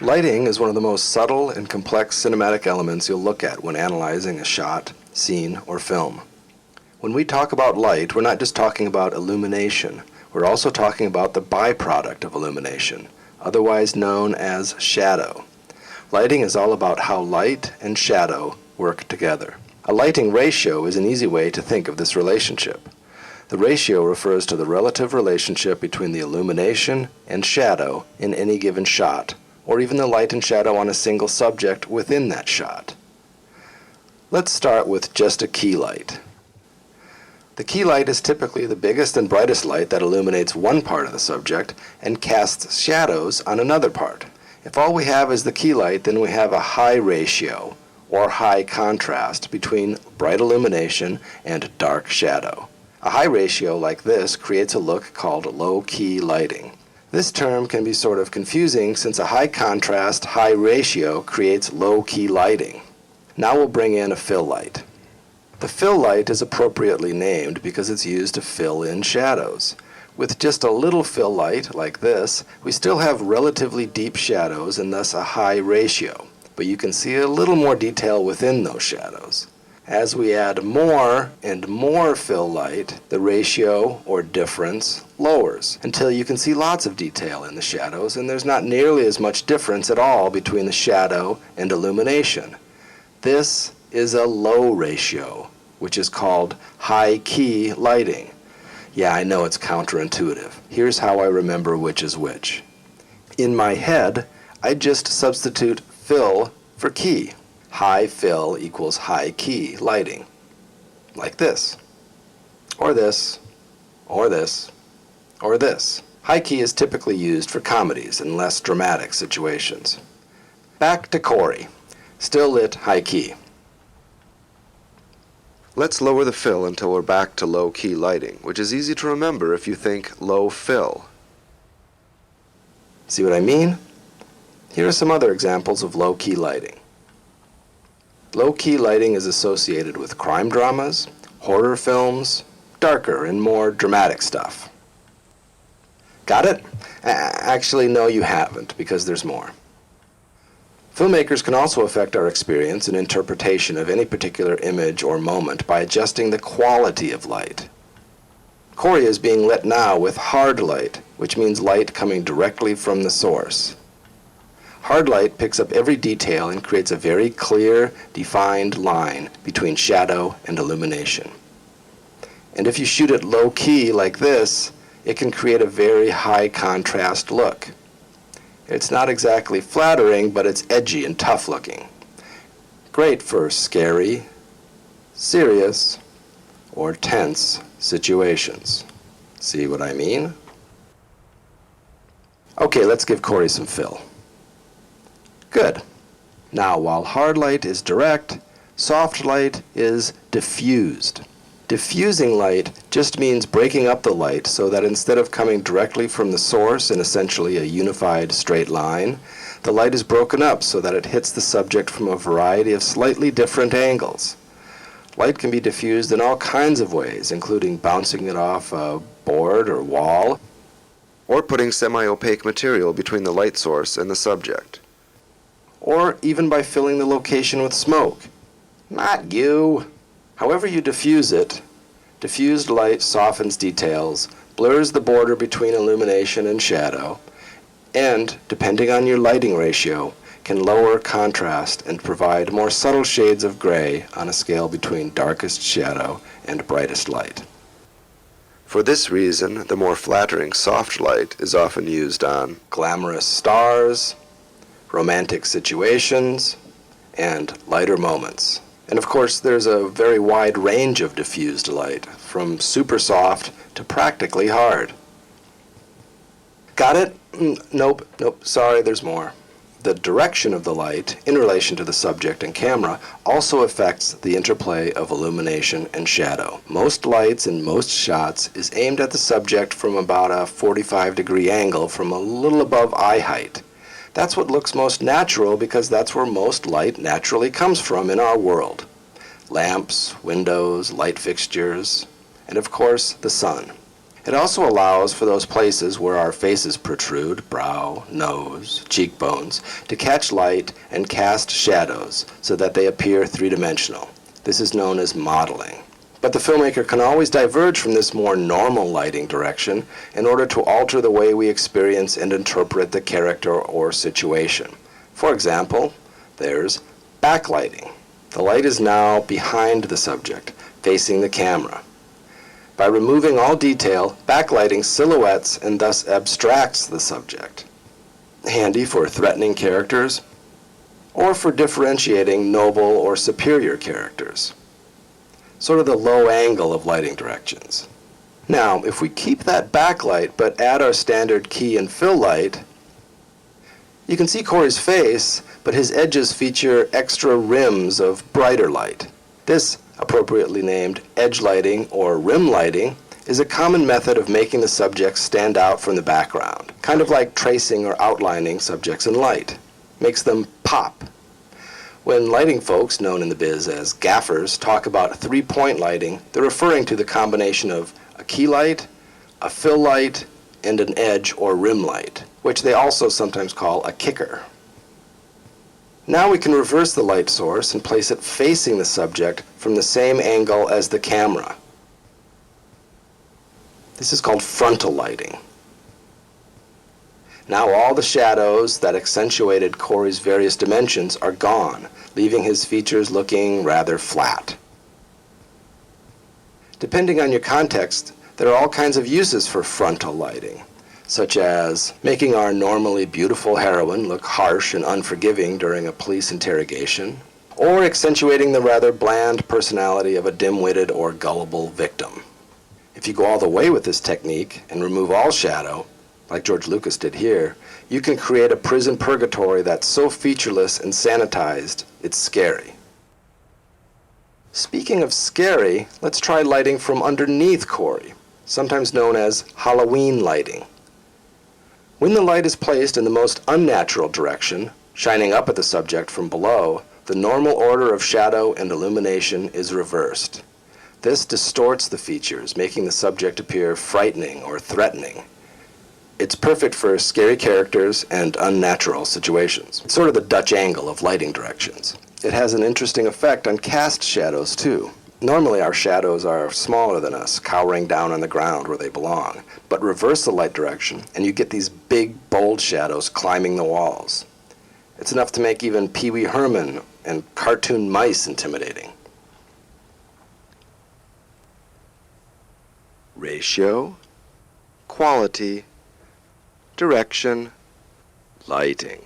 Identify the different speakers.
Speaker 1: Lighting is one of the most subtle and complex cinematic elements you'll look at when analyzing a shot, scene, or film. When we talk about light, we're not just talking about illumination. We're also talking about the byproduct of illumination, otherwise known as shadow. Lighting is all about how light and shadow work together. A lighting ratio is an easy way to think of this relationship. The ratio refers to the relative relationship between the illumination and shadow in any given shot, or even the light and shadow on a single subject within that shot. Let's start with just a key light. The key light is typically the biggest and brightest light that illuminates one part of the subject and casts shadows on another part. If all we have is the key light, then we have a high ratio, or high contrast, between bright illumination and dark shadow. A high ratio like this creates a look called low-key lighting. This term can be sort of confusing since a high contrast, high ratio creates low-key lighting. Now we'll bring in a fill light. The fill light is appropriately named because it's used to fill in shadows. With just a little fill light, like this, we still have relatively deep shadows and thus a high ratio, but you can see a little more detail within those shadows. As we add more and more fill light, the ratio, or difference, lowers until you can see lots of detail in the shadows, and there's not nearly as much difference at all between the shadow and illumination. This is a low ratio, which is called high-key lighting. Yeah, I know it's counterintuitive. Here's how I remember which is which. In my head, I just substitute fill for key. High fill equals high key lighting. Like this. Or this. Or this. Or this. High key is typically used for comedies and less dramatic situations. Back to Corey. Still lit high key. Let's lower the fill until we're back to low key lighting, which is easy to remember if you think low fill. See what I mean? Here are some other examples of low key lighting. Low-key lighting is associated with crime dramas, horror films, darker and more dramatic stuff. Got it? Actually, no, you haven't, because there's more. Filmmakers can also affect our experience and interpretation of any particular image or moment by adjusting the quality of light. Corey is being lit now with hard light, which means light coming directly from the source. Hard light picks up every detail and creates a very clear, defined line between shadow and illumination. And if you shoot it low-key like this, it can create a very high contrast look. It's not exactly flattering, but it's edgy and tough looking. Great for scary, serious, or tense situations. See what I mean? Okay, let's give Corey some fill. Good. Now, while hard light is direct, soft light is diffused. Diffusing light just means breaking up the light so that instead of coming directly from the source in essentially a unified straight line, the light is broken up so that it hits the subject from a variety of slightly different angles. Light can be diffused in all kinds of ways, including bouncing it off a board or wall, or putting semi-opaque material between the light source and the subject. Or even by filling the location with smoke. Not you. However you diffuse it, diffused light softens details, blurs the border between illumination and shadow, and, depending on your lighting ratio, can lower contrast and provide more subtle shades of gray on a scale between darkest shadow and brightest light. For this reason, the more flattering soft light is often used on glamorous stars, romantic situations, and lighter moments. And of course, there's a very wide range of diffused light, from super soft to practically hard. Got it? Nope, sorry, there's more. The direction of the light, in relation to the subject and camera, also affects the interplay of illumination and shadow. Most lights in most shots is aimed at the subject from about a 45-degree angle from a little above eye height. That's what looks most natural because that's where most light naturally comes from in our world. Lamps, windows, light fixtures, and of course the sun. It also allows for those places where our faces protrude, brow, nose, cheekbones, to catch light and cast shadows so that they appear three-dimensional. This is known as modeling. But the filmmaker can always diverge from this more normal lighting direction in order to alter the way we experience and interpret the character or situation. For example, there's backlighting. The light is now behind the subject, facing the camera. By removing all detail, backlighting silhouettes and thus abstracts the subject. Handy for threatening characters or for differentiating noble or superior characters. Sort of the low angle of lighting directions. Now, if we keep that backlight but add our standard key and fill light, you can see Corey's face, but his edges feature extra rims of brighter light. This, appropriately named edge lighting or rim lighting, is a common method of making the subjects stand out from the background, kind of like tracing or outlining subjects in light. Makes them pop. When lighting folks, known in the biz as gaffers, talk about three-point lighting, they're referring to the combination of a key light, a fill light, and an edge or rim light, which they also sometimes call a kicker. Now we can reverse the light source and place it facing the subject from the same angle as the camera. This is called frontal lighting. Now all the shadows that accentuated Corey's various dimensions are gone, leaving his features looking rather flat. Depending on your context, there are all kinds of uses for frontal lighting, such as making our normally beautiful heroine look harsh and unforgiving during a police interrogation, or accentuating the rather bland personality of a dim-witted or gullible victim. If you go all the way with this technique and remove all shadow, like George Lucas did here, you can create a prison purgatory that's so featureless and sanitized, it's scary. Speaking of scary, let's try lighting from underneath Corey, sometimes known as Halloween lighting. When the light is placed in the most unnatural direction, shining up at the subject from below, the normal order of shadow and illumination is reversed. This distorts the features, making the subject appear frightening or threatening. It's perfect for scary characters and unnatural situations. It's sort of the Dutch angle of lighting directions. It has an interesting effect on cast shadows too. Normally our shadows are smaller than us, cowering down on the ground where they belong. But reverse the light direction and you get these big, bold shadows climbing the walls. It's enough to make even Pee Wee Herman and cartoon mice intimidating. Ratio, quality, direction, lighting.